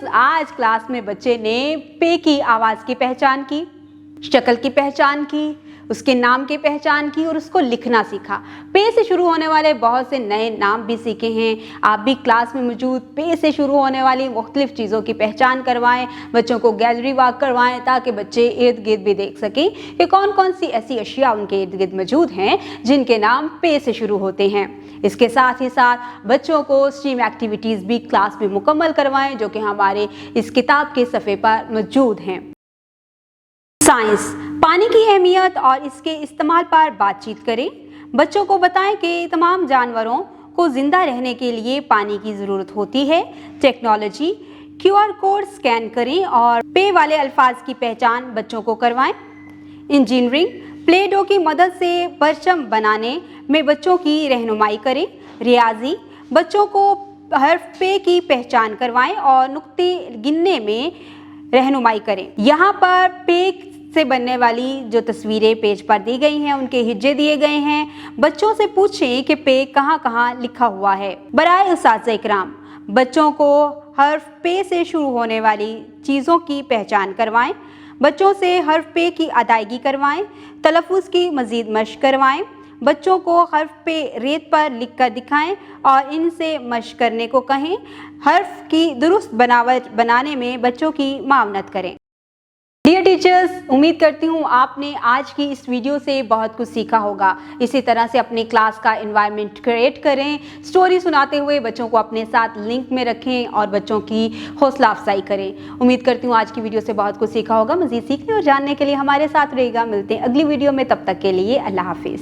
Teachers, आज class में बच्चे ने पे की आवाज़ की पहचान की, शक्ल की पहचान की, उसके नाम की पहचान की और उसको लिखना सीखा। पे से शुरू होने वाले बहुत से नए नाम भी सीखे हैं। आप भी क्लास में मौजूद पे से शुरू होने वाली मुख्तलिफ चीज़ों की पहचान करवाएं, बच्चों को गैलरी वॉक करवाएं ताकि बच्चे इर्द गिर्द भी देख सकें कि कौन कौन सी ऐसी अशिया उनके इर्द गिर्द मौजूद हैं जिनके नाम पे से शुरू होते हैं। इसके साथ ही साथ बच्चों को स्ट्रीम एक्टिविटीज़ भी क्लास में मुकम्मल करवाएं जो कि हमारे इस किताब के सफ़े पर मौजूद हैं। साइंस, पानी की अहमियत और इसके इस्तेमाल पर बातचीत करें। बच्चों को बताएं कि तमाम जानवरों को जिंदा रहने के लिए पानी की ज़रूरत होती है। टेक्नोलॉजी, QR कोड स्कैन करें और पे वाले अल्फाज की पहचान बच्चों को करवाएं। इंजीनियरिंग, प्ले डो की मदद से परचम बनाने में बच्चों की रहनुमाई करें। रियाजी, बच्चों को हर्फ पे की पहचान करवाएं और नुक्ते गिनने में रहनुमाई करें। यहाँ पर पे से बनने वाली जो तस्वीरें पेज पर दी गई हैं उनके हिज्जे दिए गए हैं। बच्चों से पूछें कि पे कहाँ कहाँ लिखा हुआ है। बराए उस्ताज़ इकराम, बच्चों को हर्फ पे से शुरू होने वाली चीज़ों की पहचान करवाएं। बच्चों से हर्फ पे की अदायगी करवाएं। तलफ़्फ़ुज़ की मज़ीद मशक़ करवाएं। बच्चों को हर्फ पे रेत पर लिख कर दिखाएं और इनसे मशक़ करने को कहें। हर्फ की दुरुस्त बनावट बनाने में बच्चों की मावनत करें। डियर टीचर्स, उम्मीद करती हूँ आपने आज की इस वीडियो से बहुत कुछ सीखा होगा। इसी तरह से अपनी क्लास का एनवायरनमेंट क्रिएट करें, स्टोरी सुनाते हुए बच्चों को अपने साथ लिंक में रखें और बच्चों की हौसला अफजाई करें। उम्मीद करती हूँ आज की वीडियो से बहुत कुछ सीखा होगा। मज़ीद सीखने और जानने के लिए हमारे साथ रहेगा। मिलते हैं अगली वीडियो में, तब तक के लिए अल्लाह हाफिज़।